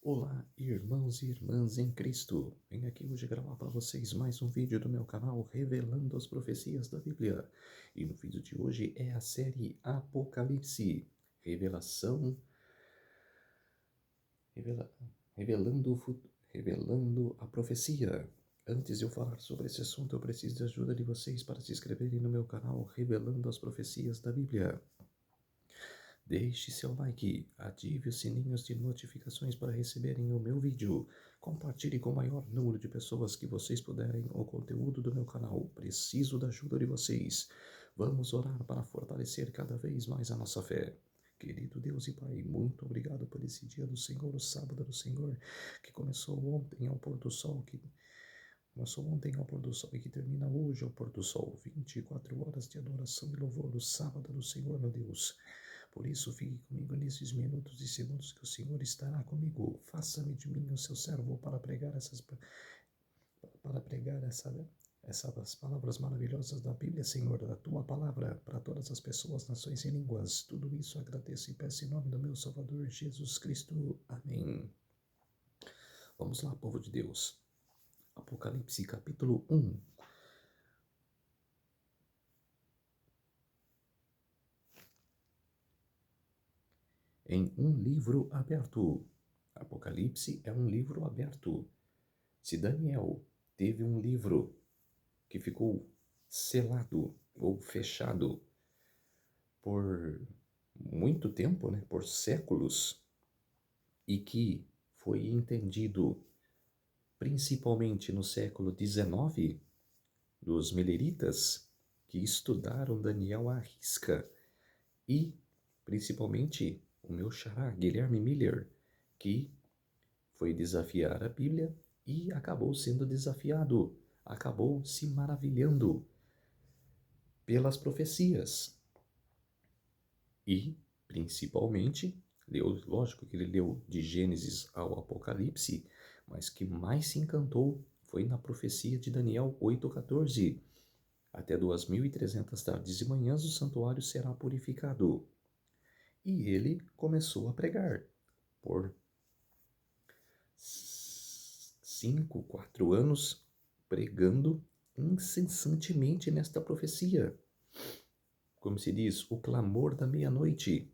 Olá, irmãos e irmãs em Cristo. Venho aqui hoje gravar para vocês mais um vídeo do meu canal revelando as profecias da Bíblia. E no vídeo de hoje é a série Apocalipse, revelação, revela, revelando, revelando a profecia. Antes de eu falar sobre esse assunto, eu preciso da ajuda de vocês para se inscreverem no meu canal revelando as profecias da Bíblia. Deixe seu like, ative os sininhos de notificações para receberem o meu vídeo. Compartilhe com o maior número de pessoas que vocês puderem o conteúdo do meu canal. Preciso da ajuda de vocês. Vamos orar para fortalecer cada vez mais a nossa fé. Querido Deus e Pai, muito obrigado por esse dia do Senhor, o sábado do Senhor, que começou ontem ao pôr do sol, e que termina hoje ao pôr do sol. 24 horas de adoração e louvor, o sábado do Senhor, meu Deus. Por isso, fique comigo nesses minutos e segundos que o Senhor estará comigo. Faça-me de mim o seu servo para pregar essas palavras maravilhosas da Bíblia, Senhor, da tua palavra, para todas as pessoas, nações e línguas. Tudo isso agradeço e peço em nome do meu Salvador Jesus Cristo. Amém. Vamos lá, povo de Deus. Apocalipse capítulo 1. Em um livro aberto. Apocalipse é um livro aberto. Se Daniel teve um livro que ficou selado ou fechado por muito tempo, né, por séculos, e que foi entendido principalmente no século XIX, dos mileritas que estudaram Daniel à risca, e principalmente o meu xará, Guilherme Miller, que foi desafiar a Bíblia e acabou sendo desafiado, acabou se maravilhando pelas profecias. E, principalmente, lógico que ele leu de Gênesis ao Apocalipse, mas que mais se encantou foi na profecia de Daniel 8,14. Até 2300 tardes e manhãs o santuário será purificado. E ele começou a pregar por 4 anos, pregando incessantemente nesta profecia. Como se diz, o clamor da meia-noite.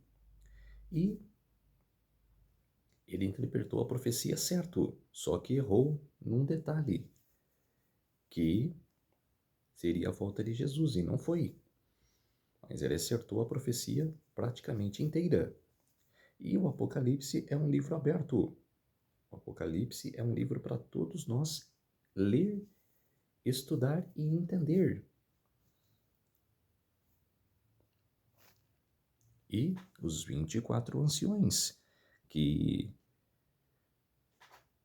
E ele interpretou a profecia certo, só que errou num detalhe, que seria a volta de Jesus, e não foi. Mas ele acertou a profecia praticamente inteira. E o Apocalipse é um livro aberto. O Apocalipse é um livro para todos nós ler, estudar e entender. E os 24 anciões, que,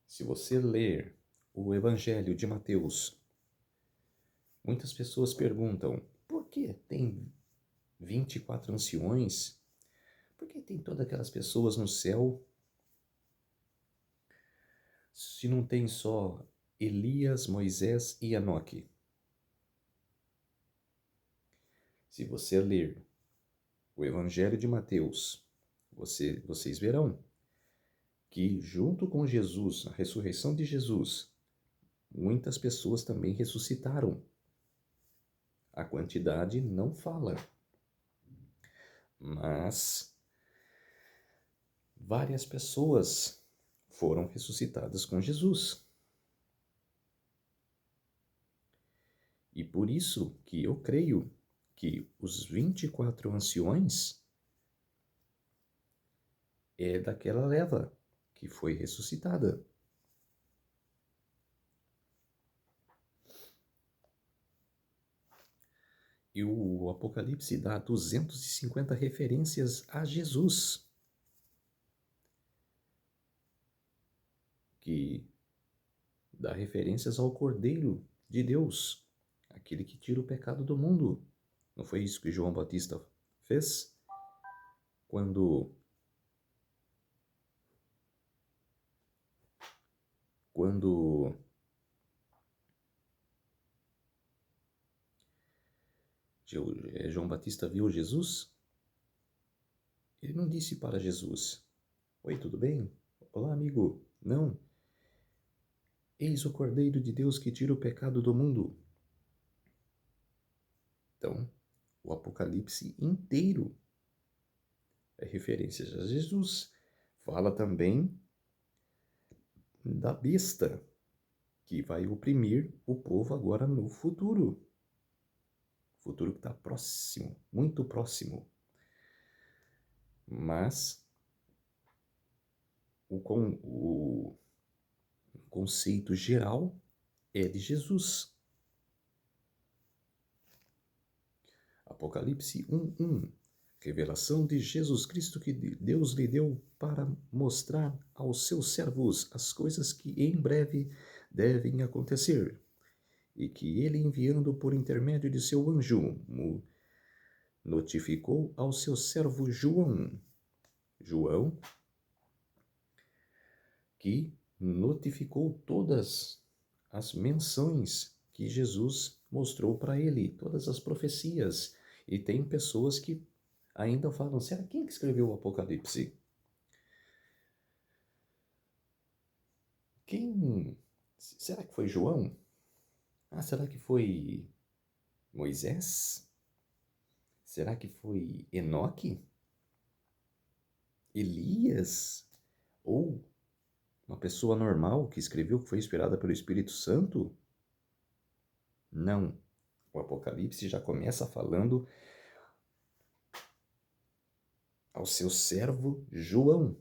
se você ler o Evangelho de Mateus, muitas pessoas perguntam, por que tem 24 anciões? Por que tem todas aquelas pessoas no céu? Se não tem só Elias, Moisés e Enoque? Se você ler o Evangelho de Mateus, vocês verão que junto com Jesus, a ressurreição de Jesus, muitas pessoas também ressuscitaram. A quantidade não fala, mas várias pessoas foram ressuscitadas com Jesus. E por isso que eu creio que os 24 anciões é daquela leva que foi ressuscitada. E o Apocalipse dá 250 referências a Jesus, que dá referências ao Cordeiro de Deus, aquele que tira o pecado do mundo. Não foi isso que João Batista fez? Quando João Batista viu Jesus, ele não disse para Jesus, oi, tudo bem? Olá, amigo, Não. Eis o Cordeiro de Deus que tira o pecado do mundo. Então, o Apocalipse inteiro é referência a Jesus. Fala também da besta que vai oprimir o povo agora no futuro. Futuro que está próximo, muito próximo. Mas o conceito geral é de Jesus. Apocalipse 1:1. Revelação de Jesus Cristo que Deus lhe deu para mostrar aos seus servos as coisas que em breve devem acontecer, e que ele, enviando por intermédio de seu anjo, notificou ao seu servo João. João, que notificou todas as menções que Jesus mostrou para ele, todas as profecias. E tem pessoas que ainda falam, será quem que escreveu o Apocalipse? Quem? Será que foi João? Ah, será que foi Moisés? Será que foi Enoque? Elias? Ou uma pessoa normal que escreveu, que foi inspirada pelo Espírito Santo? Não. O Apocalipse já começa falando ao seu servo João.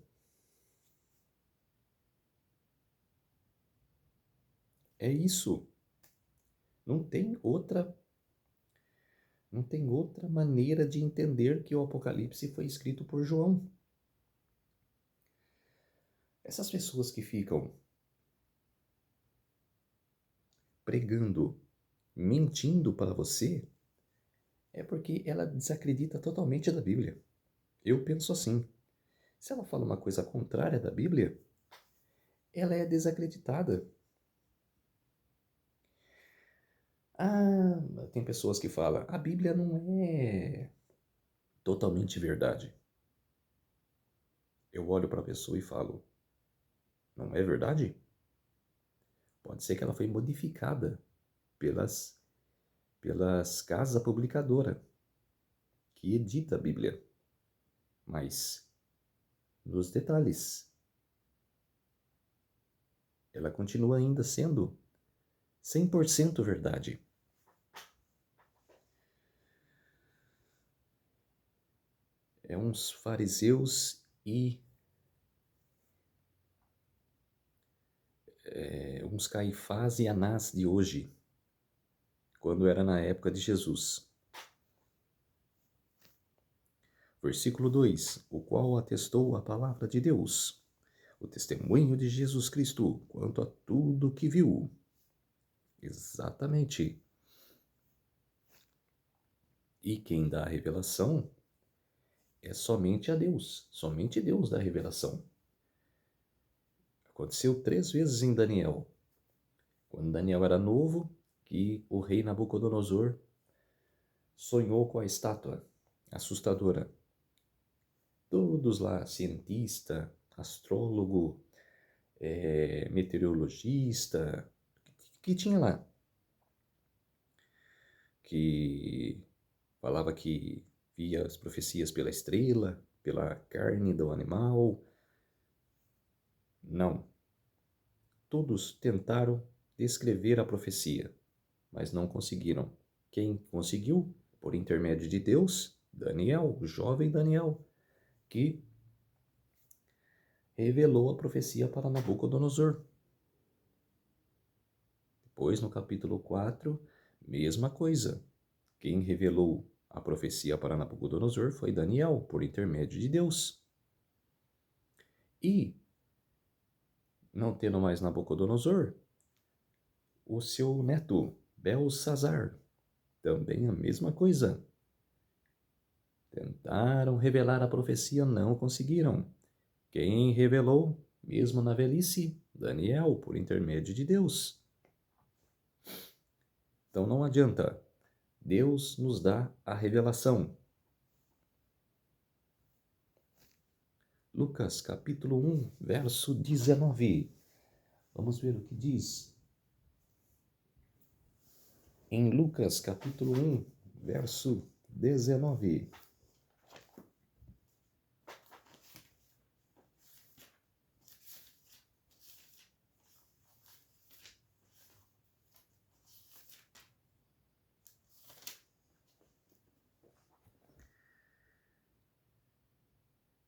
É isso. Não tem outra maneira de entender que o Apocalipse foi escrito por João. Essas pessoas que ficam pregando, mentindo para você, é porque ela desacredita totalmente da Bíblia. Eu penso assim. Se ela fala uma coisa contrária da Bíblia, ela é desacreditada. Ah, tem pessoas que falam, a Bíblia não é totalmente verdade. Eu olho para a pessoa e falo, não é verdade? Pode ser que ela foi modificada pelas casas publicadoras que edita a Bíblia. Mas, nos detalhes, ela continua ainda sendo 100% verdade. É uns fariseus e uns Caifás e Anás de hoje, quando era na época de Jesus. Versículo 2: o qual atestou a palavra de Deus, o testemunho de Jesus Cristo quanto a tudo que viu. Exatamente. E quem dá a revelação é somente a Deus. Somente Deus dá a revelação. Aconteceu 3 vezes em Daniel. Quando Daniel era novo, que o rei Nabucodonosor sonhou com a estátua assustadora. Todos lá, cientista, astrólogo, meteorologista, que tinha lá, que falava que via as profecias pela estrela, pela carne do animal. Não. Todos tentaram descrever a profecia, mas não conseguiram. Quem conseguiu? Por intermédio de Deus, Daniel, o jovem Daniel, que revelou a profecia para Nabucodonosor. Depois, no capítulo 4, mesma coisa. Quem revelou a profecia para Nabucodonosor foi Daniel, por intermédio de Deus. E, não tendo mais Nabucodonosor, o seu neto, Belsazar, também a mesma coisa. Tentaram revelar a profecia, não conseguiram. Quem revelou, mesmo na velhice? Daniel, por intermédio de Deus. Então não adianta. Deus nos dá a revelação. Lucas capítulo 1, verso 19. Vamos ver o que diz. Em Lucas capítulo 1, verso 19.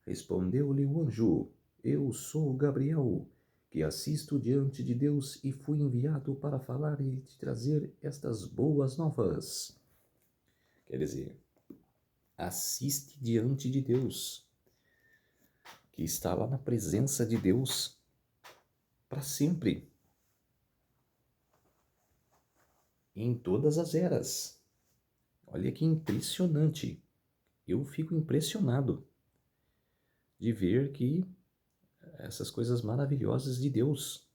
Respondeu-lhe o anjo: Eu sou Gabriel, que assisto diante de Deus e fui enviado para falar e te trazer estas boas novas. Quer dizer, assiste diante de Deus, que está lá na presença de Deus para sempre, em todas as eras. Olha que impressionante. Eu fico impressionado de ver que essas coisas maravilhosas de Deus,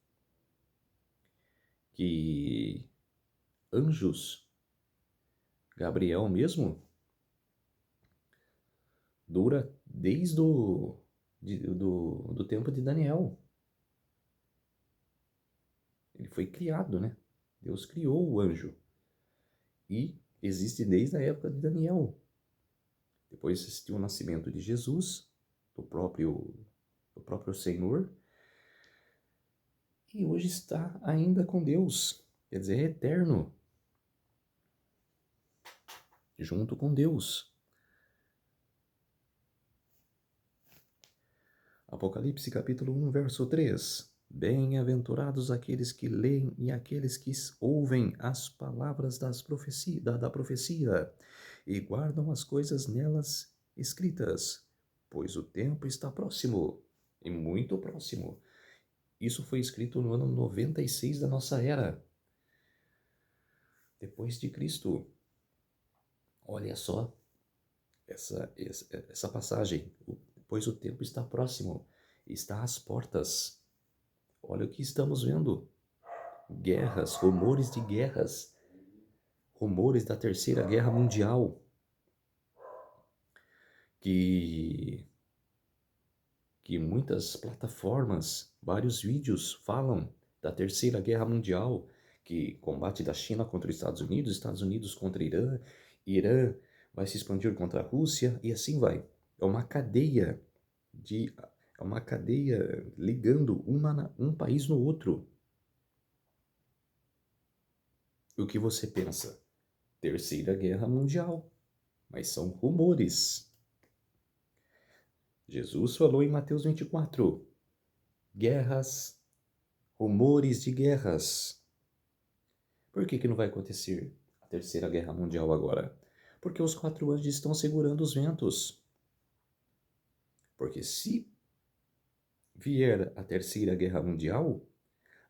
que anjos, Gabriel mesmo, dura desde do tempo de Daniel. Ele foi criado, né? Deus criou o anjo. E existe desde a época de Daniel. Depois existiu o nascimento de Jesus, do próprio Senhor. E hoje está ainda com Deus. Quer dizer, é eterno. Junto com Deus. Apocalipse capítulo 1, verso 3. Bem-aventurados aqueles que leem e aqueles que ouvem as palavras da profecia e guardam as coisas nelas escritas, pois o tempo está próximo, e muito próximo. Isso foi escrito no ano 96 da nossa era, depois de Cristo. Olha só essa passagem, pois o tempo está próximo, está às portas. Olha o que estamos vendo. Guerras, rumores de guerras, rumores da Terceira Guerra Mundial, que muitas plataformas, vários vídeos falam da Terceira Guerra Mundial, que combate da China contra os Estados Unidos contra Irã, Irã vai se expandir contra a Rússia e assim vai. É uma cadeia ligando um país no outro. O que você pensa? Terceira Guerra Mundial. Mas são rumores. Jesus falou em Mateus 24. Guerras, rumores de guerras. Por que não vai acontecer a Terceira Guerra Mundial agora? Porque os 4 anjos estão segurando os ventos. Porque se vier a Terceira Guerra Mundial,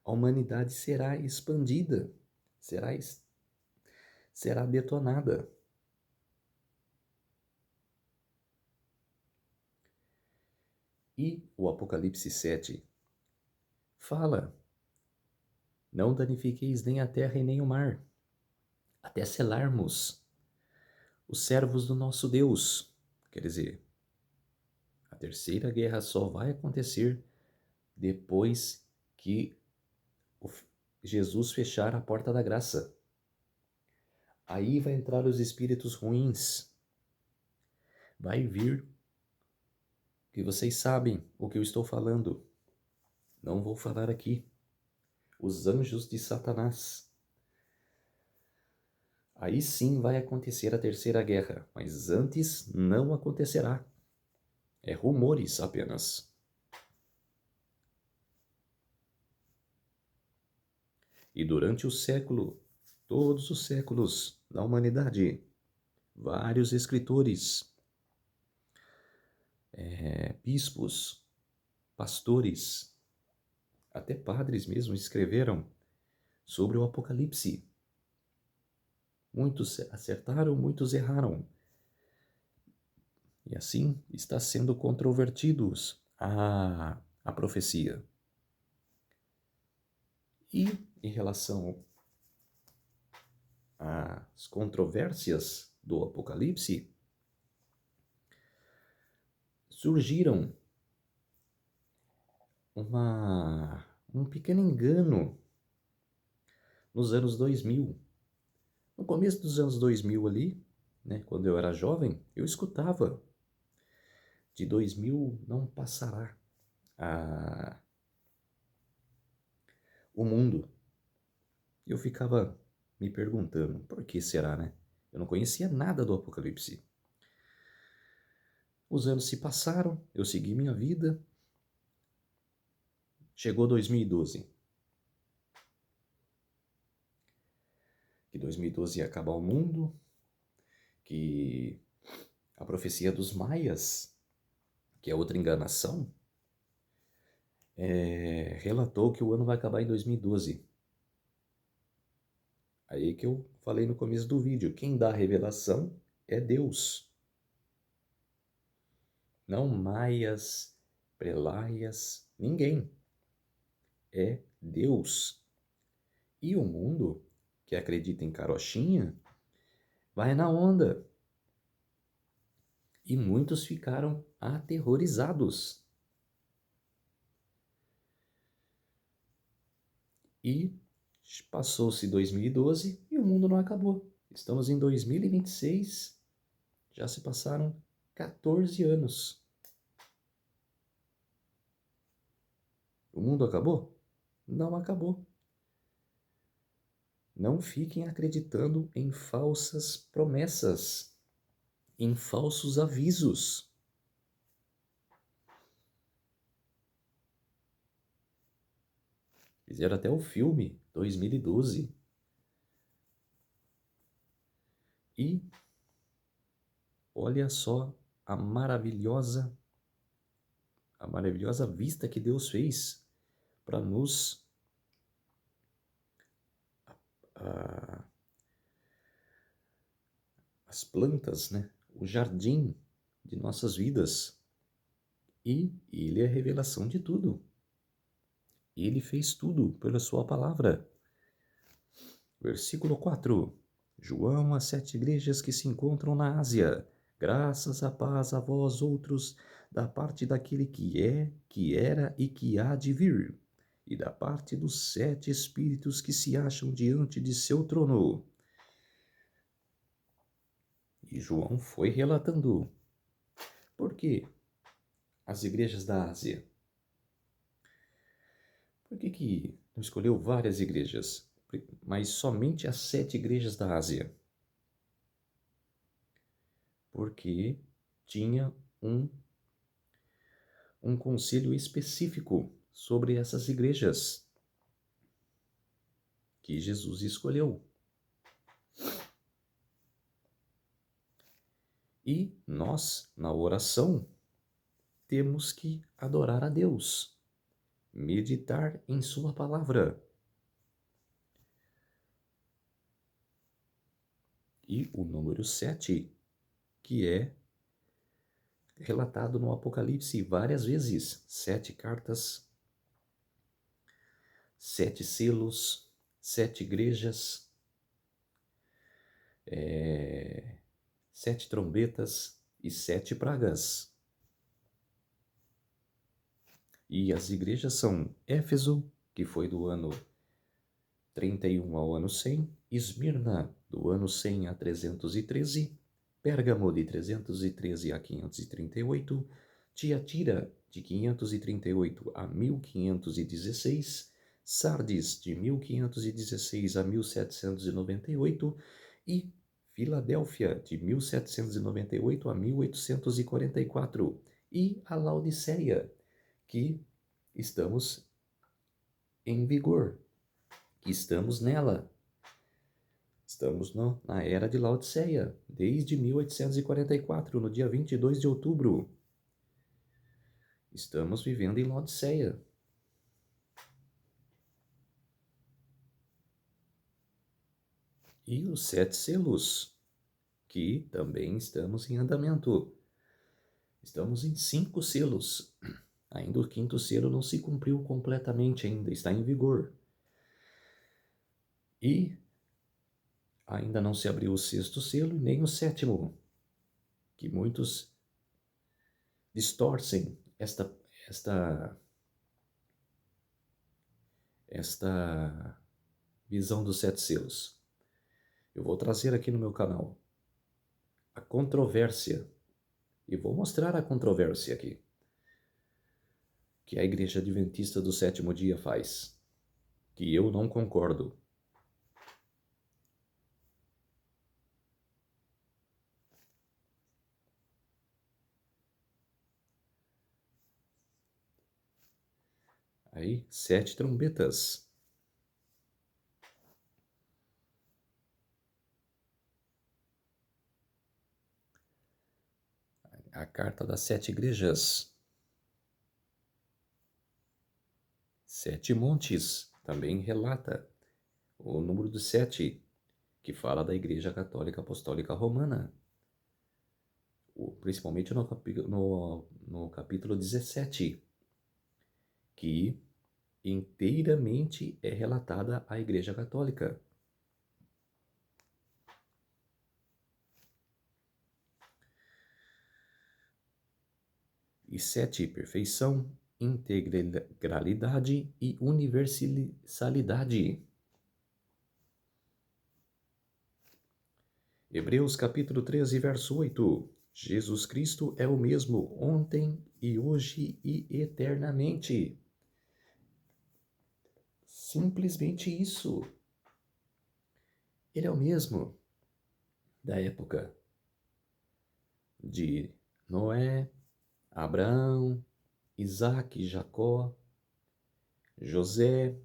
a humanidade será expandida, será detonada. E o Apocalipse 7 fala: não danifiqueis nem a terra e nem o mar, até selarmos os servos do nosso Deus. Quer dizer, a Terceira Guerra só vai acontecer depois que Jesus fechar a porta da graça. Aí vai entrar os espíritos ruins. Vai vir, que vocês sabem o que eu estou falando. Não vou falar aqui. Os anjos de Satanás. Aí sim vai acontecer a Terceira Guerra, mas antes não acontecerá. É rumores apenas. E durante o século, todos os séculos da humanidade, vários escritores, bispos, pastores, até padres mesmo escreveram sobre o Apocalipse. Muitos acertaram, muitos erraram. E assim está sendo controvertidos a profecia. E em relação às controvérsias do Apocalipse, surgiram um pequeno engano nos anos 2000. No começo dos anos 2000 ali, né, quando eu era jovem, eu escutava: de 2000 não passará a, o mundo. E eu ficava me perguntando, por que será, né? Eu não conhecia nada do Apocalipse. Os anos se passaram, eu segui minha vida. Chegou 2012. Que 2012 ia acabar o mundo, que a profecia dos maias, que é outra enganação, relatou que o ano vai acabar em 2012. Aí que eu falei no começo do vídeo, quem dá a revelação é Deus. Não maias, prelaias, ninguém. É Deus. E o mundo, que acredita em carochinha, vai na onda. E muitos ficaram aterrorizados. E passou-se 2012 e o mundo não acabou. Estamos em 2026, já se passaram 14 anos. O mundo acabou? Não acabou. Não fiquem acreditando em falsas promessas, em falsos avisos. Fizeram até o filme 2012. E olha só a maravilhosa vista que Deus fez para nos as plantas, né? O jardim de nossas vidas. E Ele é a revelação de tudo. Ele fez tudo pela sua palavra. Versículo 4. João às 7 igrejas que se encontram na Ásia. Graças a paz a vós outros, da parte daquele que é, que era e que há de vir, e da parte dos 7 espíritos que se acham diante de seu trono. E João foi relatando. Por quê? As igrejas da Ásia. Por que não escolheu várias igrejas, mas somente as 7 igrejas da Ásia? Porque tinha um conselho específico sobre essas igrejas que Jesus escolheu. E nós, na oração, temos que adorar a Deus, meditar em Sua palavra. E o número 7, que é relatado no Apocalipse várias vezes: 7 cartas, 7 selos, 7 igrejas, 7 trombetas e 7 pragas. E as igrejas são Éfeso, que foi do ano 31 ao ano 100, Esmirna, do ano 100 a 313, Pérgamo, de 313 a 538, Tiatira, de 538 a 1516, Sardes, de 1516 a 1798 e Filadélfia, de 1798 a 1844, e a Laodiceia, que estamos em vigor, que estamos nela. Estamos na era de Laodiceia, desde 1844, no dia 22 de outubro. Estamos vivendo em Laodiceia. E os 7 selos, que também estamos em andamento. Estamos em 5 selos. Ainda o 5º selo não se cumpriu completamente ainda, está em vigor. E ainda não se abriu o 6º selo e nem o 7º, que muitos distorcem esta esta visão dos 7 selos. Eu vou trazer aqui no meu canal a controvérsia, e vou mostrar a controvérsia aqui, que a Igreja Adventista do Sétimo Dia faz, que eu não concordo. Aí, 7 trombetas. A carta das 7 igrejas. 7 montes também relata o número do 7, que fala da Igreja Católica Apostólica Romana. Principalmente no capítulo 17, que inteiramente é relatada a Igreja Católica. E 7, perfeição, integralidade e universalidade. Hebreus capítulo 13, verso 8. Jesus Cristo é o mesmo ontem e hoje e eternamente. Simplesmente isso. Ele é o mesmo da época de Noé, Abraão, Isaac, Jacó, José,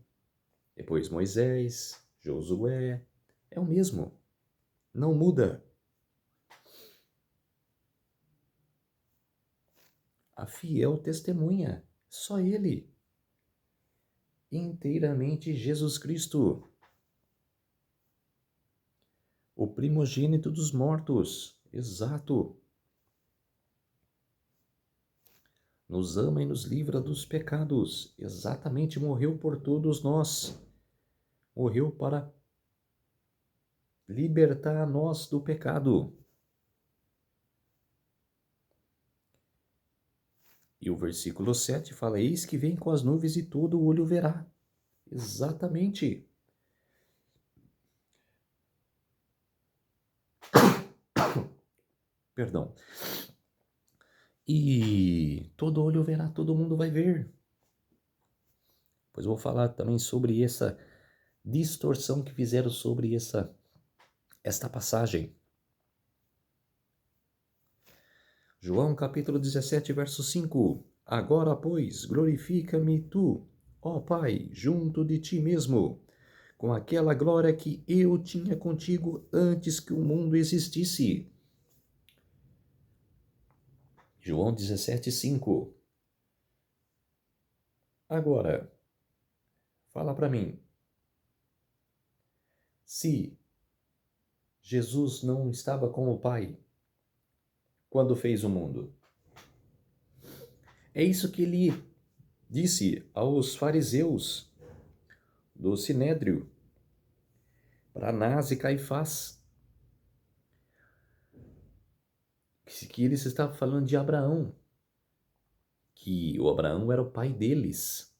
depois Moisés, Josué. É o mesmo. Não muda. A fiel testemunha, só ele. Inteiramente Jesus Cristo. O primogênito dos mortos, exato. Nos ama e nos livra dos pecados, exatamente, morreu por todos nós. Morreu para libertar a nós do pecado. E o versículo 7 fala: eis que vem com as nuvens e todo olho verá. Exatamente. Perdão. E todo olho verá, todo mundo vai ver. Pois vou falar também sobre essa distorção que fizeram sobre esta passagem. João capítulo 17, verso 5. Agora, pois, glorifica-me tu, ó Pai, junto de ti mesmo, com aquela glória que eu tinha contigo antes que o mundo existisse. João 17, 5. Agora, fala para mim, se Jesus não estava com o Pai quando fez o mundo, é isso que ele disse aos fariseus do Sinédrio, para Anás e Caifás, que eles estavam falando de Abraão, que o Abraão era o pai deles.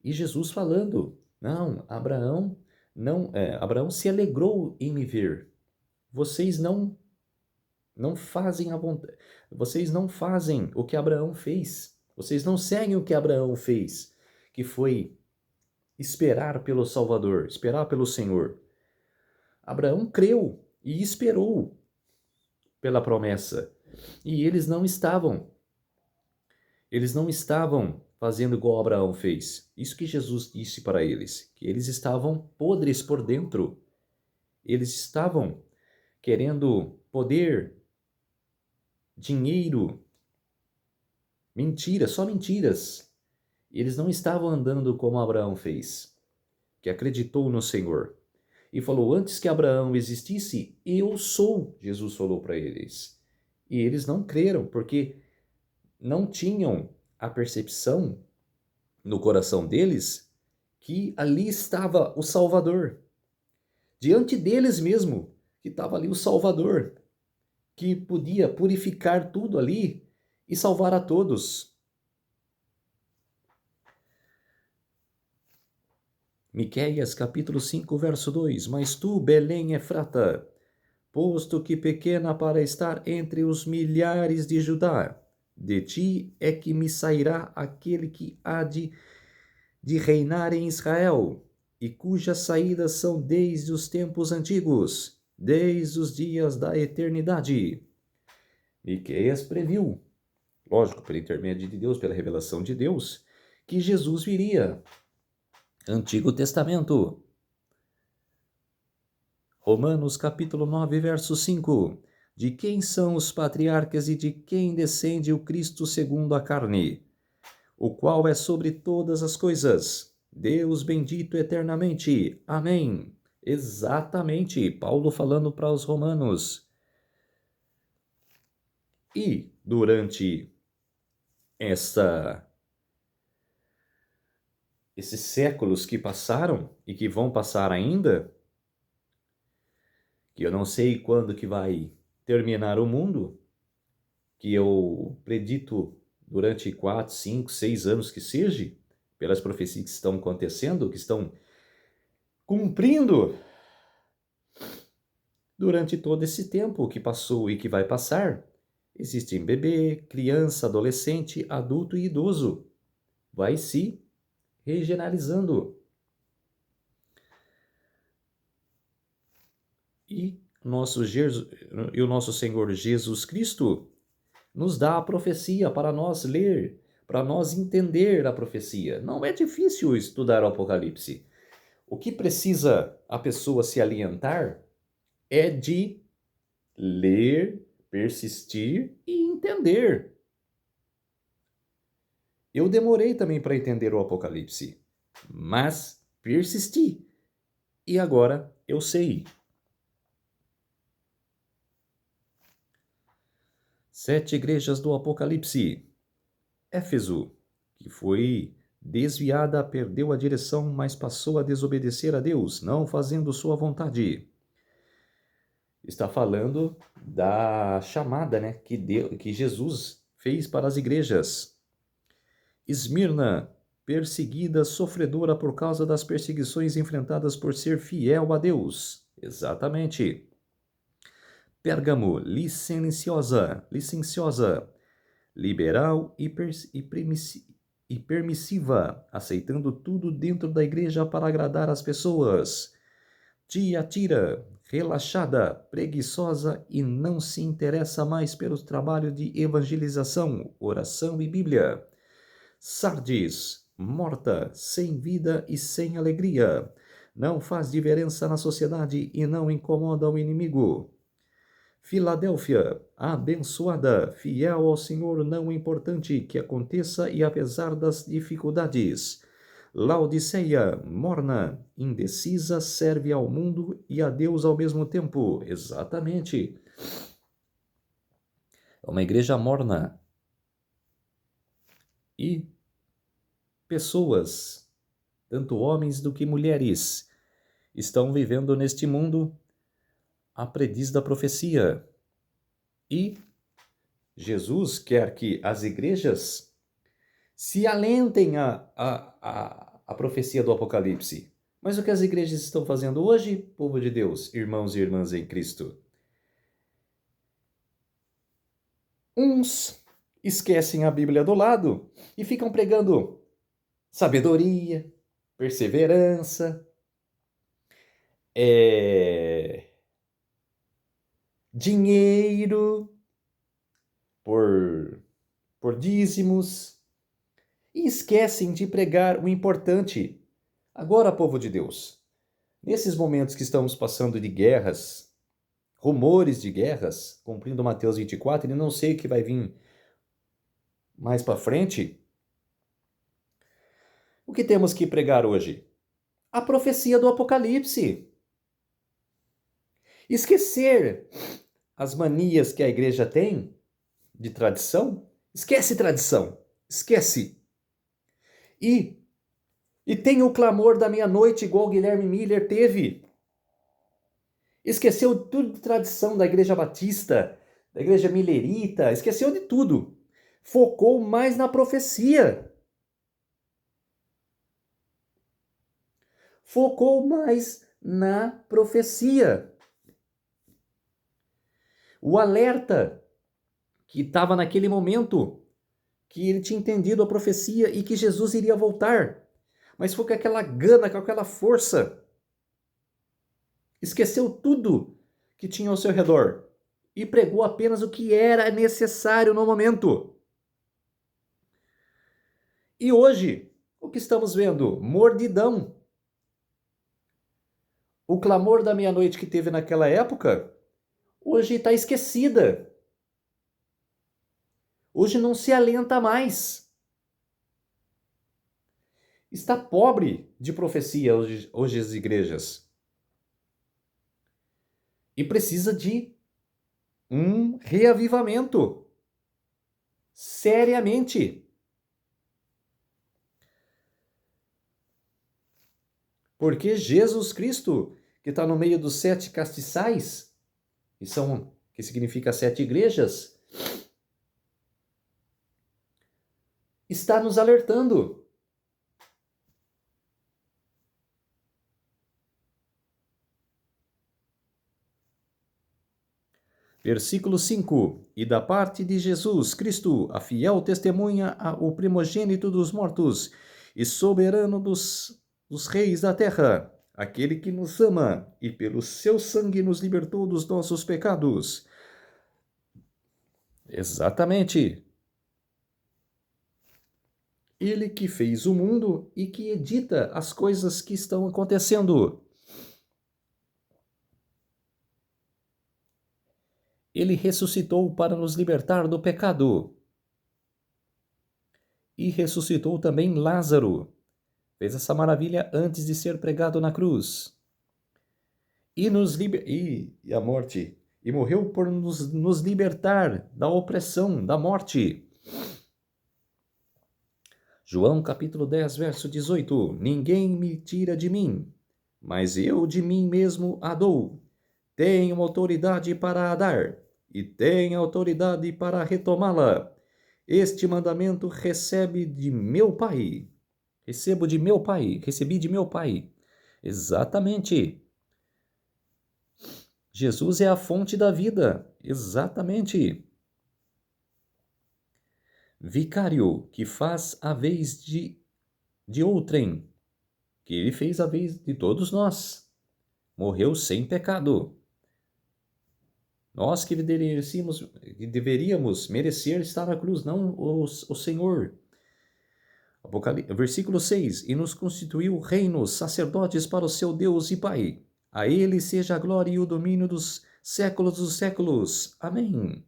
E Jesus falando, não, Abraão se alegrou em me ver. Vocês não fazem a vontade, vocês não fazem o que Abraão fez. Vocês não seguem o que Abraão fez, que foi esperar pelo Salvador, esperar pelo Senhor. Abraão creu e esperou pela promessa. E eles não estavam fazendo igual Abraão fez. Isso que Jesus disse para eles, que eles estavam podres por dentro. Eles estavam querendo poder, dinheiro, mentiras, só mentiras. Eles não estavam andando como Abraão fez, que acreditou no Senhor. E falou, antes que Abraão existisse, eu sou, Jesus falou para eles. E eles não creram, porque não tinham a percepção no coração deles que ali estava o Salvador. Diante deles mesmo, que estava ali o Salvador, que podia purificar tudo ali e salvar a todos. Miqueias capítulo 5, verso 2: Mas tu, Belém Efrata, posto que pequena para estar entre os milhares de Judá, de ti é que me sairá aquele que há de reinar em Israel, e cujas saídas são desde os tempos antigos, desde os dias da eternidade. Miqueias previu, lógico, pelo intermédio de Deus, pela revelação de Deus, que Jesus viria. Antigo Testamento. Romanos capítulo 9, verso 5. De quem são os patriarcas e de quem descende o Cristo segundo a carne, o qual é sobre todas as coisas, Deus bendito eternamente. Amém. Exatamente, Paulo falando para os romanos. E durante esses séculos que passaram e que vão passar ainda, que eu não sei quando que vai terminar o mundo, que eu predito durante 4, 5, 6 anos que seja, pelas profecias que estão acontecendo, que estão cumprindo durante todo esse tempo que passou e que vai passar. Existem bebê, criança, adolescente, adulto e idoso. Vai se regionalizando. E o nosso Senhor Jesus Cristo nos dá a profecia para nós ler, para nós entender a profecia. Não é difícil estudar o Apocalipse. O que precisa a pessoa se alientar é de ler, persistir e entender. Eu demorei também para entender o Apocalipse, mas persisti. E agora eu sei. 7 igrejas do Apocalipse. Éfeso, que foi desviada, perdeu a direção, mas passou a desobedecer a Deus, não fazendo sua vontade. Está falando da chamada, né, que Jesus fez para as igrejas. Esmirna, perseguida, sofredora por causa das perseguições enfrentadas por ser fiel a Deus. Exatamente. Pérgamo, licenciosa, liberal e permissiva, aceitando tudo dentro da igreja para agradar as pessoas. Tiatira, relaxada, preguiçosa e não se interessa mais pelo trabalho de evangelização, oração e Bíblia. Sardes, morta, sem vida e sem alegria, não faz diferença na sociedade e não incomoda o inimigo. Filadélfia, abençoada, fiel ao Senhor, não importante que aconteça e apesar das dificuldades. Laodiceia, morna, indecisa, serve ao mundo e a Deus ao mesmo tempo. Exatamente. É uma igreja morna. E pessoas, tanto homens do que mulheres, estão vivendo neste mundo a prediz da profecia. E Jesus quer que as igrejas se alentem à profecia do Apocalipse. Mas o que as igrejas estão fazendo hoje, povo de Deus, irmãos e irmãs em Cristo? Uns esquecem a Bíblia do lado e ficam pregando sabedoria, perseverança, dinheiro por dízimos e esquecem de pregar o importante. Agora, povo de Deus, nesses momentos que estamos passando de guerras, rumores de guerras, cumprindo Mateus 24, e não sei o que vai vir mais para frente, o que temos que pregar hoje? A profecia do Apocalipse. Esquecer as manias que a igreja tem de tradição. Esquece tradição. Esquece. E tem o clamor da meia-noite, igual Guilherme Miller teve. Esqueceu tudo de tradição da igreja batista, da igreja millerita, esqueceu de tudo. Focou mais na profecia. focou mais na profecia. O alerta que estava naquele momento, que ele tinha entendido a profecia e que Jesus iria voltar, mas foi com aquela gana, com aquela força, esqueceu tudo que tinha ao seu redor e pregou apenas o que era necessário no momento. E hoje, o que estamos vendo? Mordidão. O clamor da meia-noite que teve naquela época, hoje está esquecida. Hoje não se alenta mais. Está pobre de profecia hoje as igrejas. E precisa de um reavivamento. Seriamente. Porque Jesus Cristo, que está no meio dos 7 castiçais, que significa 7 igrejas, está nos alertando. Versículo 5. E da parte de Jesus Cristo, a fiel testemunha, o primogênito dos mortos e soberano dos reis da terra, aquele que nos ama e pelo seu sangue nos libertou dos nossos pecados. Exatamente. Ele que fez o mundo e que edita as coisas que estão acontecendo. Ele ressuscitou para nos libertar do pecado. E ressuscitou também Lázaro. Fez essa maravilha antes de ser pregado na cruz. E a morte. E morreu por nos libertar da opressão, da morte. João capítulo 10, verso 18. Ninguém me tira de mim, mas eu de mim mesmo a dou. Tenho autoridade para a dar, e tenho autoridade para retomá-la. Este mandamento recebi de meu Pai. Recebi de meu Pai. Exatamente. Jesus é a fonte da vida. Exatamente. Vicário, que faz a vez de outrem, que ele fez a vez de todos nós. Morreu sem pecado. Nós que deveríamos merecer estar na cruz, não o Senhor. Versículo 6. E nos constituiu reinos, sacerdotes para o seu Deus e Pai. A ele seja a glória e o domínio dos séculos. Amém.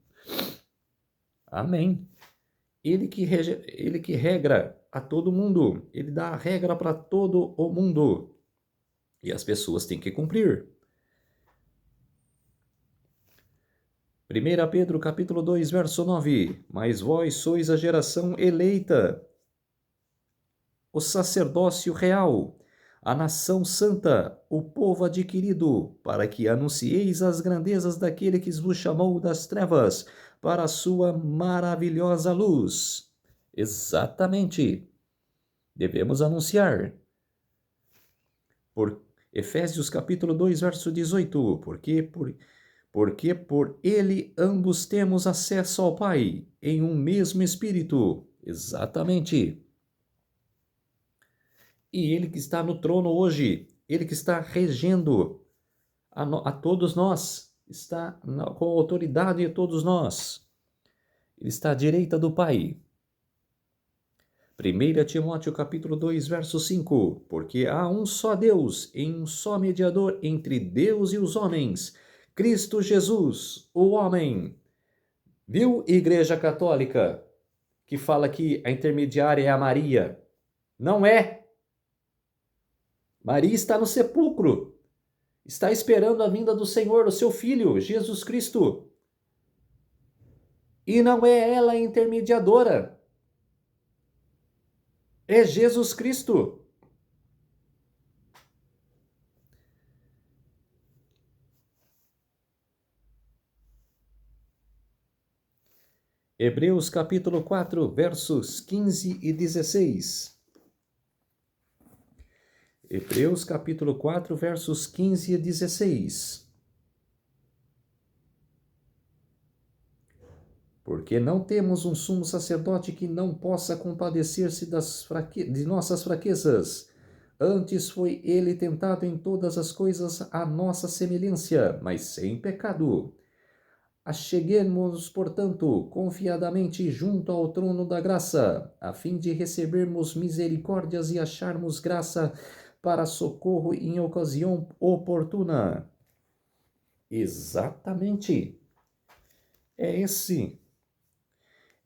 Amém. Ele que regra a todo mundo. Ele dá a regra para todo o mundo. E as pessoas têm que cumprir. 1 Pedro capítulo 2, verso 9. Mas vós sois a geração eleita, o sacerdócio real, a nação santa, o povo adquirido, para que anuncieis as grandezas daquele que vos chamou das trevas para a sua maravilhosa luz. Exatamente. Devemos anunciar. Por Efésios capítulo 2, verso 18. Porque por ele ambos temos acesso ao Pai, em um mesmo Espírito. Exatamente. E ele que está no trono hoje, ele que está regendo a todos nós, está com a autoridade de todos nós. Ele está à direita do Pai. 1 Timóteo capítulo 2, verso 5. Porque há um só Deus e um só mediador entre Deus e os homens, Cristo Jesus, o homem. Viu, Igreja Católica, que fala que a intermediária é a Maria? Não é. Maria está no sepulcro. Está esperando a vinda do Senhor, o seu Filho, Jesus Cristo. E não é ela a intermediadora. É Jesus Cristo. Hebreus capítulo 4, versos 15 e 16. Hebreus capítulo 4, versos 15 a 16. Porque não temos um sumo sacerdote que não possa compadecer-se de nossas fraquezas. Antes foi ele tentado em todas as coisas à nossa semelhança, mas sem pecado. Acheguemo-nos, portanto, confiadamente junto ao trono da graça, a fim de recebermos misericórdias e acharmos graça para socorro em ocasião oportuna. Exatamente. É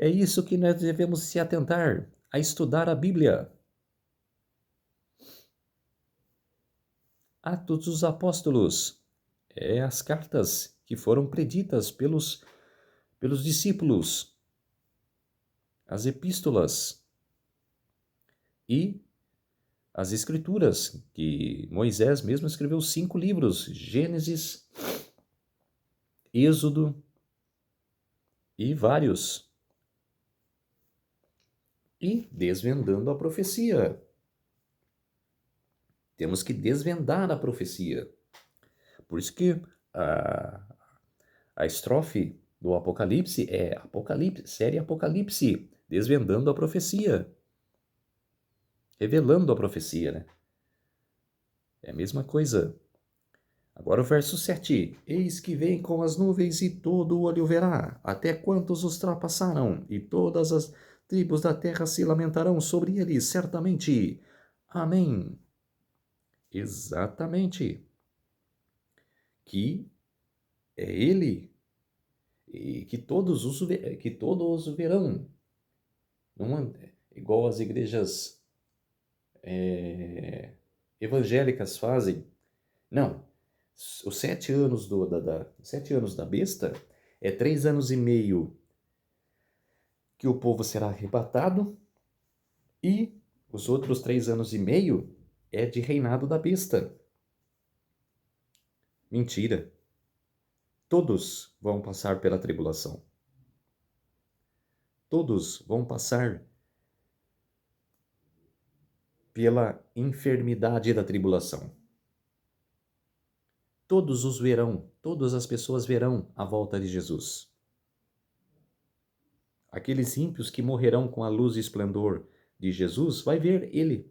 isso que nós devemos se atentar, a estudar a Bíblia. Atos dos Apóstolos, as cartas que foram preditas pelos discípulos, as epístolas e as escrituras, que Moisés mesmo escreveu 5 livros, Gênesis, Êxodo e vários. E desvendando a profecia. Temos que desvendar a profecia. Por isso que a estrofe do Apocalipse é série Apocalipse, desvendando a profecia. Revelando a profecia, né? É a mesma coisa. Agora o verso 7. Eis que vem com as nuvens e todo o olho verá, até quantos os ultrapassaram, e todas as tribos da terra se lamentarão sobre ele, certamente. Amém. Exatamente. Que é ele, e que todos os verão. Não é igual as igrejas evangélicas fazem. Não. Os 7 anos 7 anos da besta é 3 anos e meio que o povo será arrebatado, e os outros 3 anos e meio é de reinado da besta. Mentira. Todos vão passar pela tribulação. Todos vão passar pela enfermidade da tribulação. Todos os verão, todas as pessoas verão a volta de Jesus. Aqueles ímpios que morrerão com a luz e esplendor de Jesus, vai ver ele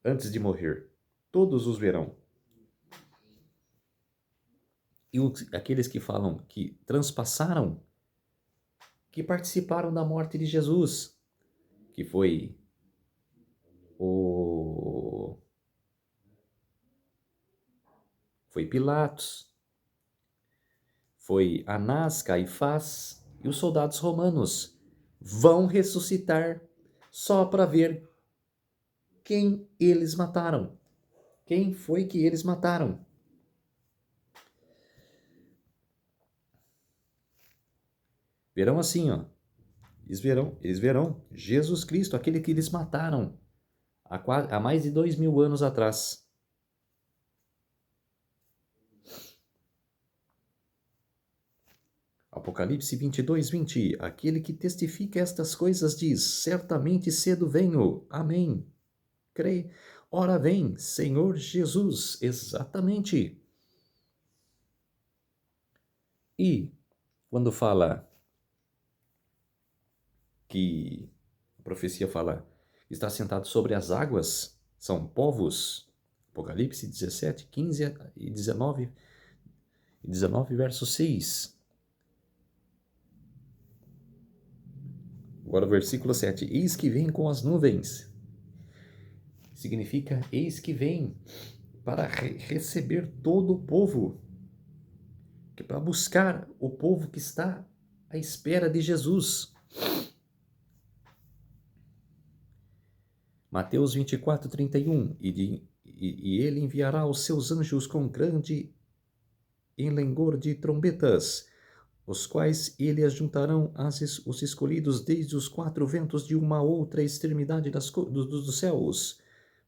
antes de morrer. Todos os verão. E aqueles que falam que transpassaram, que participaram da morte de Jesus, que foi Pilatos, foi Anás, Caifás e os soldados romanos, vão ressuscitar só para ver quem eles mataram. Quem foi que eles mataram? Verão assim, ó. Eles verão Jesus Cristo, aquele que eles mataram há mais de 2000 anos atrás. Apocalipse 22, 20. Aquele que testifica estas coisas diz: certamente cedo venho. Amém. Crê. Ora vem, Senhor Jesus. Exatamente. E quando fala que a profecia fala está sentado sobre as águas, são povos. Apocalipse 17, 15 e 19, verso 6. Agora o versículo 7. Eis que vem com as nuvens. Significa eis que vem para receber todo o povo. Que para buscar o povo que está à espera de Jesus. Mateus 24, 31. E ele enviará os seus anjos com grande enlengor de trombetas, os quais ele ajuntarão os escolhidos desde os 4 ventos de uma outra extremidade dos céus.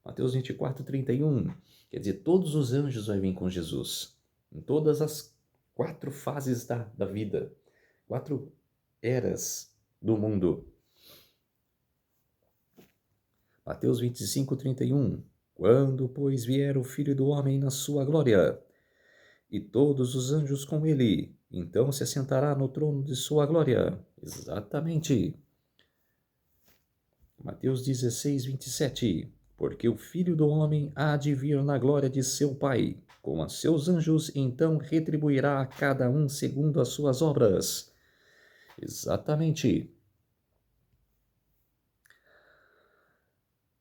Mateus 24, 31. Quer dizer, todos os anjos vão vir com Jesus. Em todas as 4 fases da vida. 4 eras do mundo. Mateus 25, 31. Quando, pois, vier o Filho do Homem na sua glória, e todos os anjos com ele, então se assentará no trono de sua glória. Exatamente. Mateus 16, 27. Porque o Filho do Homem há de vir na glória de seu Pai, com os seus anjos, então retribuirá a cada um segundo as suas obras. Exatamente.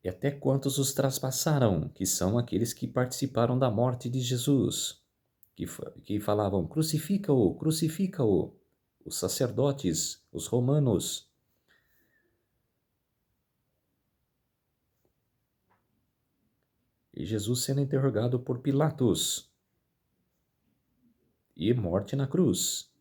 E até quantos os traspassaram, que são aqueles que participaram da morte de Jesus, que falavam, crucifica-o, crucifica-o. Os sacerdotes, os romanos. E Jesus sendo interrogado por Pilatos. E morte na cruz.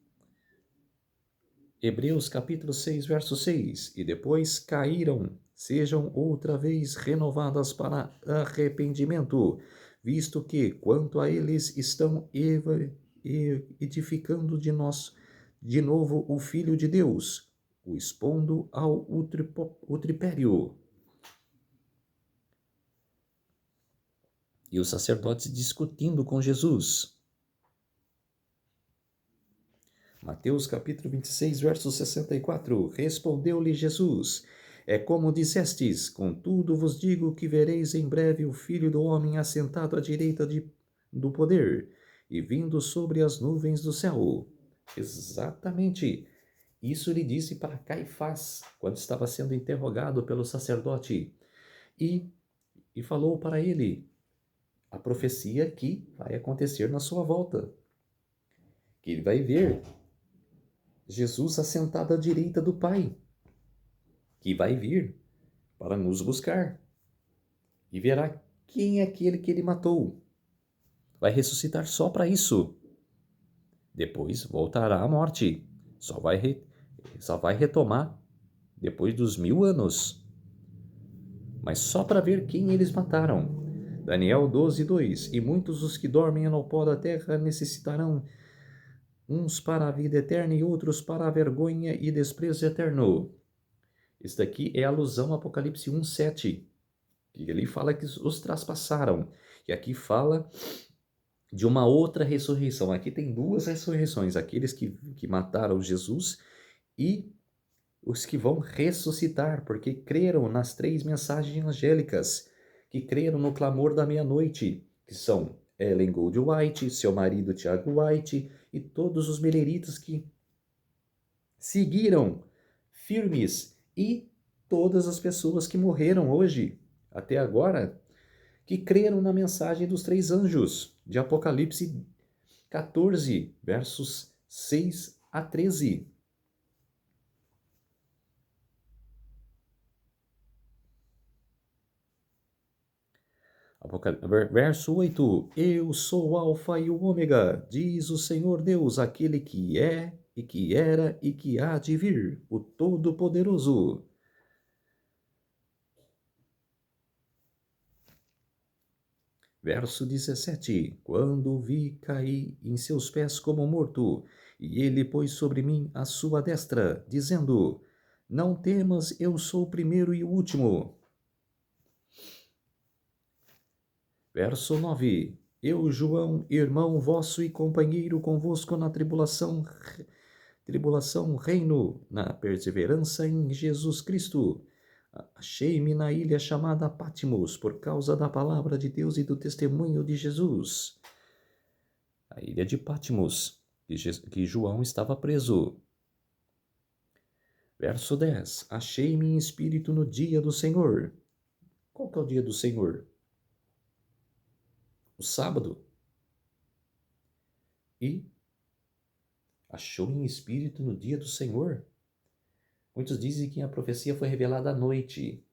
Hebreus capítulo 6, verso 6. E depois caíram, sejam outra vez renovadas para arrependimento, visto que, quanto a eles, estão edificando de novo o Filho de Deus, o expondo ao utripério. E os sacerdotes discutindo com Jesus. Mateus capítulo 26, verso 64. Respondeu-lhe Jesus: É como dissestes, contudo vos digo que vereis em breve o Filho do Homem assentado à direita do poder e vindo sobre as nuvens do céu. Exatamente. Isso ele disse para Caifás, quando estava sendo interrogado pelo sacerdote. E falou para ele a profecia que vai acontecer na sua volta. Que ele vai ver Jesus assentado à direita do Pai, que vai vir para nos buscar e verá quem é aquele que ele matou. Vai ressuscitar só para isso. Depois voltará à morte. Só vai retomar depois dos 1000 anos. Mas só para ver quem eles mataram. Daniel 12, 2. E muitos os que dormem no pó da terra necessitarão, uns para a vida eterna e outros para a vergonha e desprezo eterno. Isso daqui é alusão a Apocalipse 1, 7. E ele fala que os traspassaram. E aqui fala de uma outra ressurreição. Aqui tem duas ressurreições. Aqueles que mataram Jesus e os que vão ressuscitar, porque creram nas 3 mensagens angélicas, que creram no clamor da meia-noite, que são Ellen Goldwhite, seu marido Tiago White e todos os meleritas que seguiram firmes, e todas as pessoas que morreram hoje, até agora, que creram na mensagem dos 3 anjos, de Apocalipse 14, versos 6 a 13. Verso 8. Eu sou o Alfa e o Ômega, diz o Senhor Deus, aquele que é, e que era, e que há de vir, o Todo-Poderoso. Verso 17. Quando o vi, caí em seus pés como morto, e ele pôs sobre mim a sua destra, dizendo: Não temas, eu sou o primeiro e o último. Verso 9. Eu, João, irmão vosso e companheiro convosco na tribulação, reino, na perseverança em Jesus Cristo. Achei-me na ilha chamada Patmos por causa da palavra de Deus e do testemunho de Jesus. A ilha de Patmos, que João estava preso. Verso 10. Achei-me em espírito no dia do Senhor. Qual que é o dia do Senhor? O sábado. E achou em espírito no dia do Senhor. Muitos dizem que a profecia foi revelada à noite.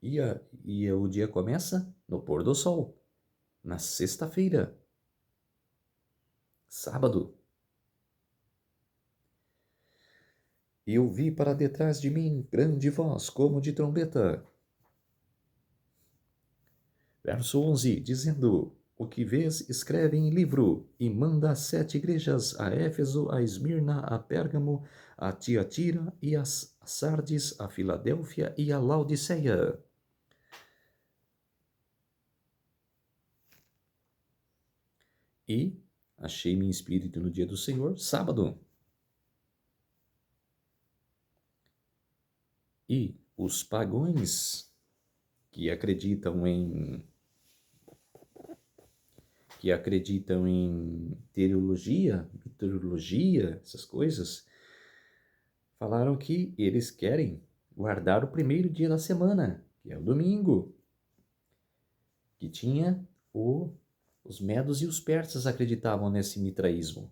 E o dia começa no pôr do sol, na sexta-feira, sábado. E eu vi para detrás de mim grande voz, como de trombeta. Verso 11, dizendo: O que vês, escreve em livro, e manda às 7 igrejas, a Éfeso, a Esmirna, a Pérgamo, a Tiatira e a Sardes, a Filadélfia e a Laodiceia. E achei-me em espírito no dia do Senhor, sábado. E os pagãos que acreditam em teologia, meteorologia, essas coisas, falaram que eles querem guardar o primeiro dia da semana, que é o domingo, que tinha os medos e os persas acreditavam nesse mitraísmo,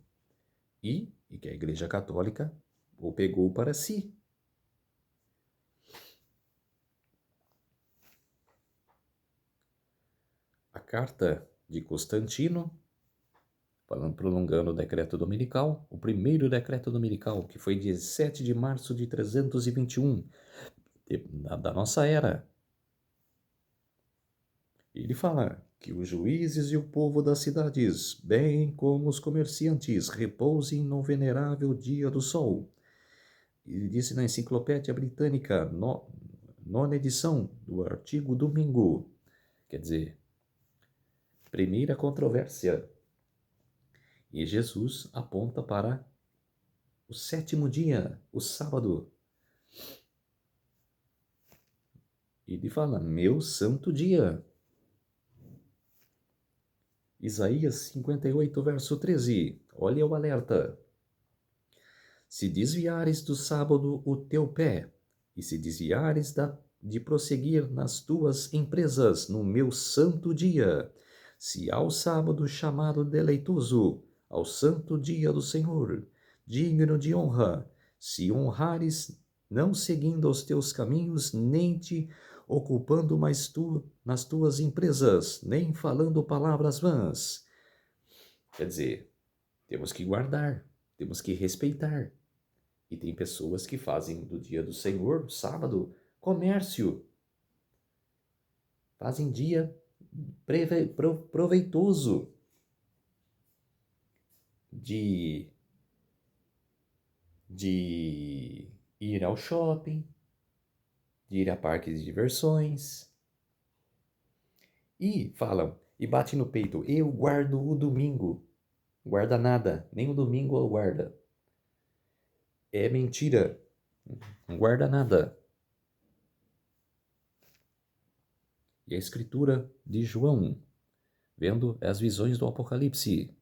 e que a Igreja Católica o pegou para si. A carta de Constantino, prolongando o decreto dominical, o primeiro decreto dominical, que foi 17 de março de 321, da nossa era. Ele fala que os juízes e o povo das cidades, bem como os comerciantes, repousem no venerável dia do sol. Ele disse na Enciclopédia Britânica, nona edição, do artigo domingo. Quer dizer, primeira controvérsia. E Jesus aponta para o sétimo dia, o sábado. Ele fala, meu santo dia. Isaías 58, verso 13. Olha o alerta. Se desviares do sábado o teu pé, e se desviares de prosseguir nas tuas empresas no meu santo dia, se ao sábado chamado deleitoso, ao santo dia do Senhor, digno de honra, se honrares, não seguindo os teus caminhos, nem te ocupando mais nas tuas empresas, nem falando palavras vãs. Quer dizer, temos que guardar, temos que respeitar. E tem pessoas que fazem do dia do Senhor, sábado, comércio. Fazem dia proveitoso de ir ao shopping, de ir a parques de diversões. E falam, e bate no peito, eu guardo o domingo. Guarda nada, nem o domingo eu guarda. É mentira, não guarda nada. E a escritura de João, vendo as visões do Apocalipse.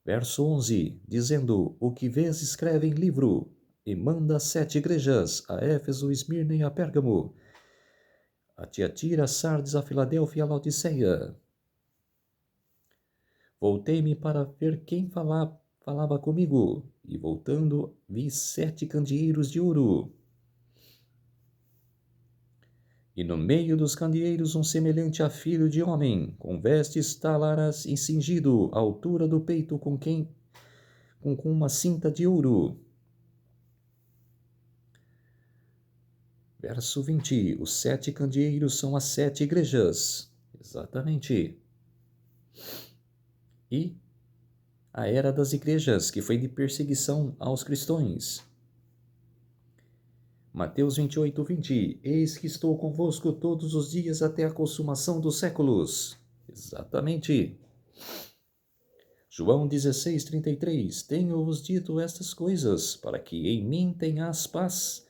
Verso 11, dizendo, o que vês escreve em livro, e manda 7 igrejas, a Éfeso, Esmirna e a Pérgamo, a Tiatira, a Sardes, a Filadélfia e a Laodiceia. Voltei-me para ver quem falava comigo, e voltando vi 7 candeeiros de ouro. E no meio dos candeeiros um semelhante a filho de homem, com vestes talaras e cingido à altura do peito com uma cinta de ouro. Verso 20, os 7 candeeiros são as 7 igrejas. Exatamente. E a era das igrejas, que foi de perseguição aos cristãos. Mateus 28, 20, eis que estou convosco todos os dias até a consumação dos séculos. Exatamente. João 16, 33, tenho-vos dito estas coisas, para que em mim tenhas paz.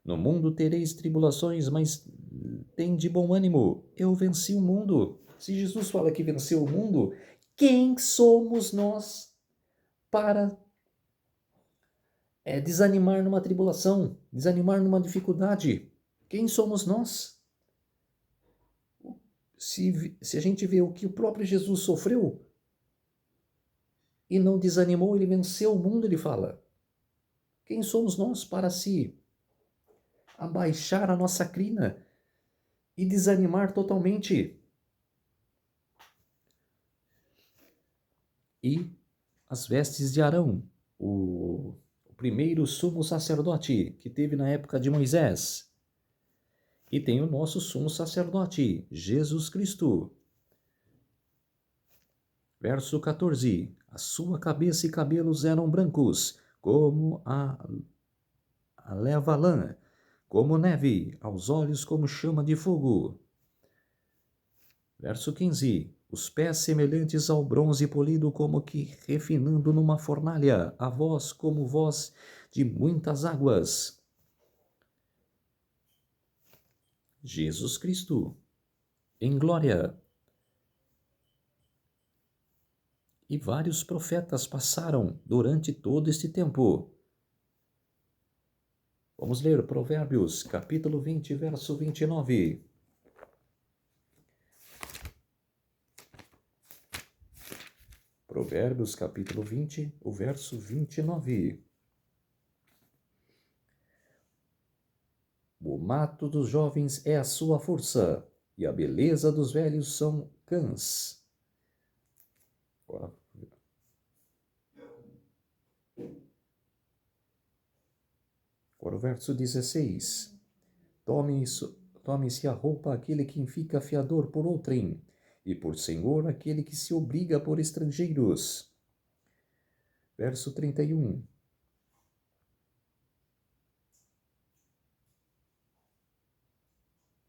No mundo tereis tribulações, mas tende bom ânimo, eu venci o mundo. Se Jesus fala que venceu o mundo, quem somos nós para desanimar numa tribulação, desanimar numa dificuldade? Quem somos nós? Se a gente vê o que o próprio Jesus sofreu e não desanimou, ele venceu o mundo, ele fala. Quem somos nós para se abaixar a nossa crina e desanimar totalmente? E as vestes de Arão, o primeiro sumo sacerdote que teve na época de Moisés. E tem o nosso sumo sacerdote, Jesus Cristo. Verso 14. A sua cabeça e cabelos eram brancos, como a leva-lã, como neve, aos olhos como chama de fogo. Verso 15. os pés semelhantes ao bronze polido, como que refinando numa fornalha, a voz como voz de muitas águas. Jesus Cristo, em glória. E vários profetas passaram durante todo este tempo. Vamos ler Provérbios, capítulo 20, verso 29. Provérbios, capítulo 20, o verso 29. O mato dos jovens é a sua força, e a beleza dos velhos são cãs. Agora, o verso 16. Tome-se a roupa aquele que fica fiador por outrem, e por senhor aquele que se obriga por estrangeiros. Verso 31.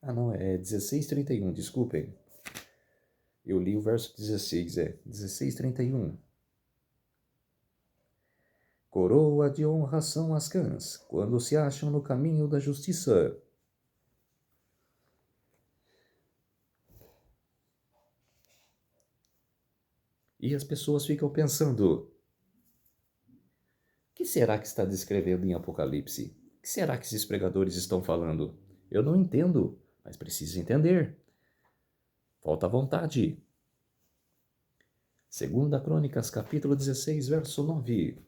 Não, é 16:31, desculpem. Eu li o verso 16, 16:31. Coroa de honra são as cãs, quando se acham no caminho da justiça. E as pessoas ficam pensando: o que será que está descrevendo em Apocalipse? O que será que esses pregadores estão falando? Eu não entendo, mas preciso entender. Falta vontade. 2 Crônicas, capítulo 16, verso 9.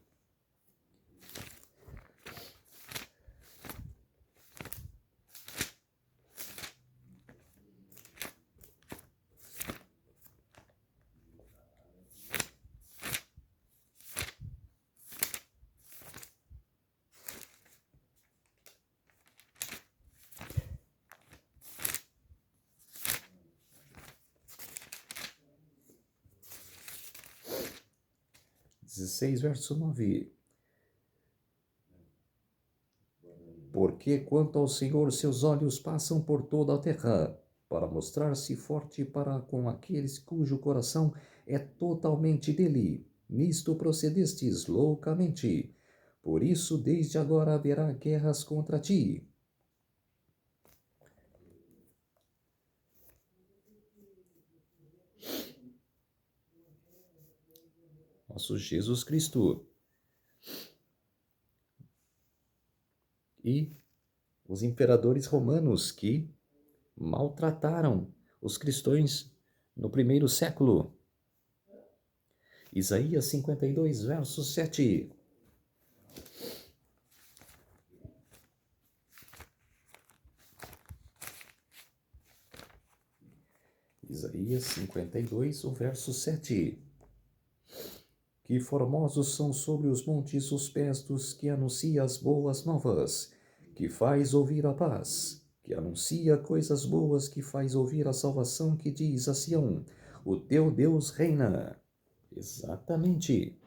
Verso 9. Porque quanto ao Senhor, seus olhos passam por toda a terra, para mostrar-se forte para com aqueles cujo coração é totalmente dele. Nisto procedestes loucamente. Por isso, desde agora haverá guerras contra ti. Nosso Jesus Cristo. E os imperadores romanos que maltrataram os cristãos no primeiro século. Isaías 52, verso 7. Isaías 52, o verso 7. Que formosos são sobre os montes os pés dos que anuncia as boas novas, que faz ouvir a paz, que anuncia coisas boas, que faz ouvir a salvação, que diz a Sião: o teu Deus reina. Exatamente.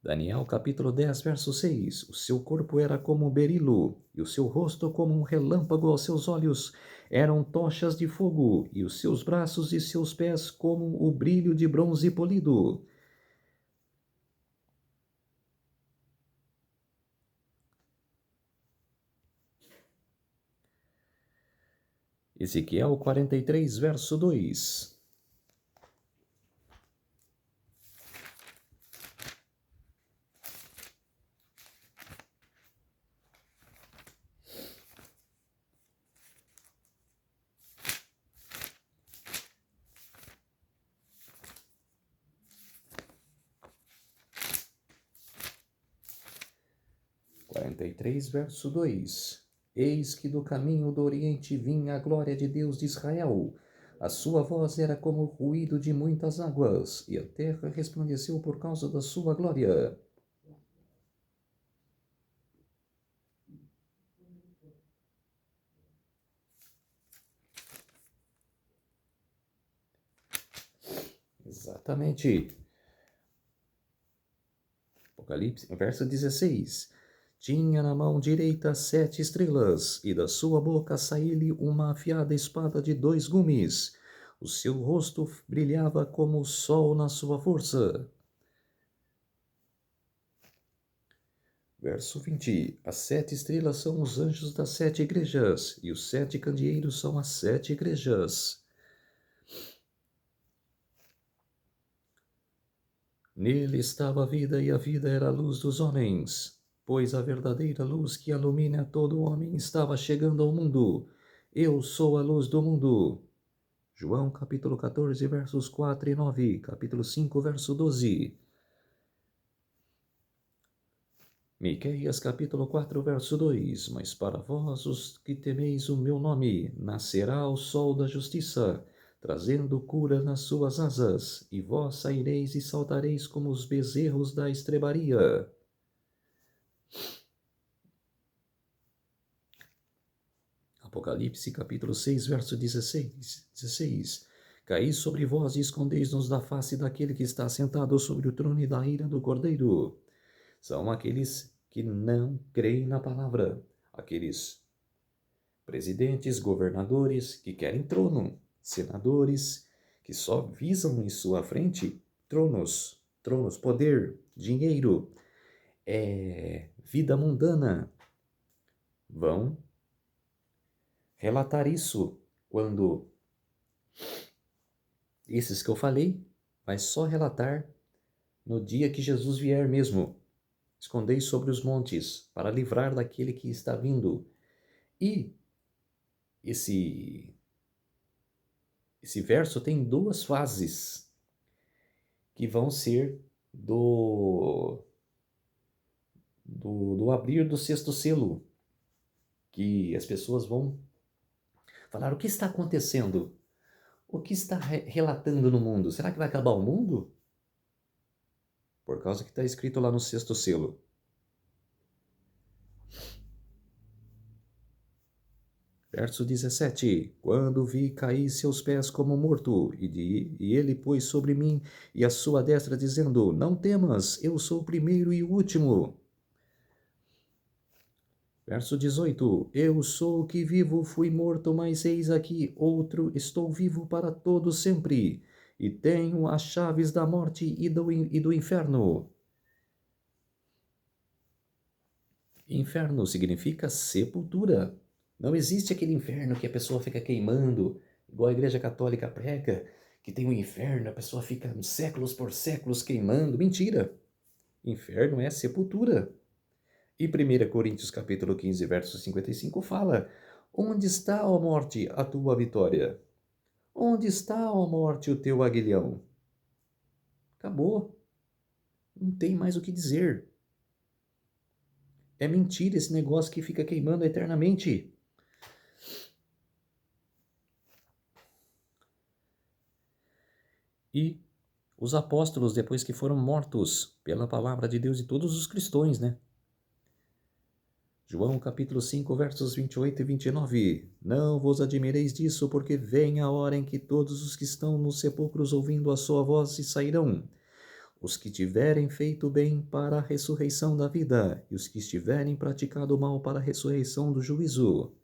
Daniel capítulo 10, verso 6. O seu corpo era como berilo, e o seu rosto como um relâmpago aos seus olhos. Eram tochas de fogo, e os seus braços e seus pés como o brilho de bronze polido. Ezequiel 43, verso 2. Verso 2. Eis que do caminho do Oriente vinha a glória de Deus de Israel. A sua voz era como o ruído de muitas águas, e a terra resplandeceu por causa da sua glória. Exatamente. Apocalipse, verso 16. Tinha na mão direita 7 estrelas, e da sua boca saía-lhe uma afiada espada de 2 gumes. O seu rosto brilhava como o sol na sua força. Verso 20. As 7 estrelas são os anjos das 7 igrejas, e os 7 candeeiros são as 7 igrejas. Nele estava a vida, e a vida era a luz dos homens. Pois a verdadeira luz que ilumina todo homem estava chegando ao mundo. Eu sou a luz do mundo. João capítulo 14, versos 4 e 9, capítulo 5, verso 12. Miqueias capítulo 4, verso 2. Mas para vós, os que temeis o meu nome, nascerá o sol da justiça, trazendo cura nas suas asas, e vós saireis e saltareis como os bezerros da estrebaria. Apocalipse capítulo 6, verso 16. Caí sobre vós e escondeis-nos da face daquele que está sentado sobre o trono e da ira do Cordeiro. São aqueles que não creem na palavra, aqueles presidentes, governadores que querem trono, senadores que só visam em sua frente tronos, poder, dinheiro, vida mundana. Vão relatar isso quando esses que eu falei vai só relatar no dia que Jesus vier mesmo. Escondei sobre os montes para livrar daquele que está vindo. E esse verso tem duas fases que vão ser do abrir do sexto selo, que as pessoas vão falar: o que está acontecendo? O que está relatando no mundo? Será que vai acabar o mundo? Por causa que está escrito lá no sexto selo. Verso 17. Quando vi, caí seus pés como morto, e ele pôs sobre mim e a sua destra, dizendo: não temas, eu sou o primeiro e o último. Verso 18. Eu sou o que vivo, fui morto, mas eis aqui outro, estou vivo para todo sempre, e tenho as chaves da morte e do inferno. Inferno significa sepultura. Não existe aquele inferno que a pessoa fica queimando, igual a Igreja Católica prega, que tem um inferno, a pessoa fica séculos por séculos queimando. Mentira! Inferno é sepultura. E 1 Coríntios capítulo 15, verso 55 fala: onde está, ó morte, a tua vitória? Onde está, ó morte, o teu aguilhão? Acabou. Não tem mais o que dizer. É mentira esse negócio que fica queimando eternamente. E os apóstolos, depois que foram mortos pela palavra de Deus, e todos os cristãos, né? João capítulo 5, versos 28 e 29. Não vos admireis disso, porque vem a hora em que todos os que estão nos sepulcros ouvindo a sua voz se sairão. Os que tiverem feito bem para a ressurreição da vida, e os que estiverem praticado mal para a ressurreição do juízo.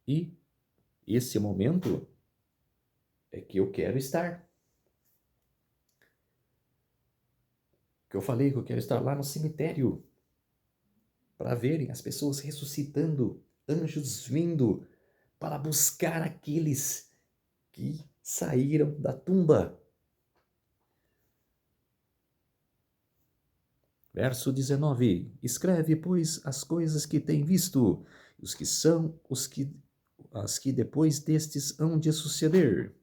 E esse momento é que eu quero estar. Que eu falei que eu quero estar lá no cemitério para verem as pessoas ressuscitando, anjos vindo para buscar aqueles que saíram da tumba. Verso 19. Escreve, pois, as coisas que tem visto, os que são as que depois destes hão de suceder.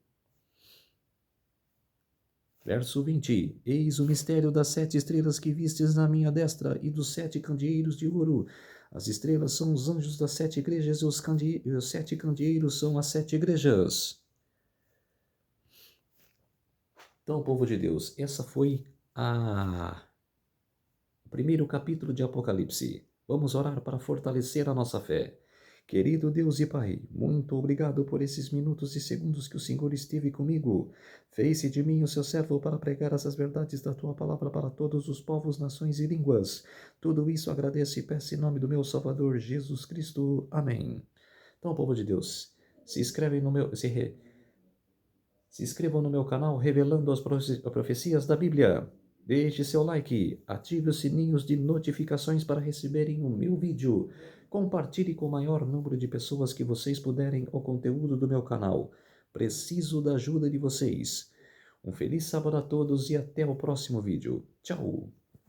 Verso 20. Eis o mistério das 7 estrelas que vistes na minha destra e dos 7 candeeiros de ouro. As estrelas são os anjos das 7 igrejas e os 7 candeeiros são as 7 igrejas. Então, povo de Deus, essa foi o primeiro capítulo de Apocalipse. Vamos orar para fortalecer a nossa fé. Querido Deus e Pai, muito obrigado por esses minutos e segundos que o Senhor esteve comigo. Fez-se de mim o seu servo para pregar essas verdades da tua palavra para todos os povos, nações e línguas. Tudo isso agradeço e peço em nome do meu Salvador Jesus Cristo. Amém. Então, povo de Deus, se inscrevem no meu, se inscrevam no meu canal Revelando as Profecias da Bíblia. Deixe seu like, ative os sininhos de notificações para receberem o meu vídeo. Compartilhe com o maior número de pessoas que vocês puderem o conteúdo do meu canal. Preciso da ajuda de vocês. Um feliz sábado a todos e até o próximo vídeo. Tchau!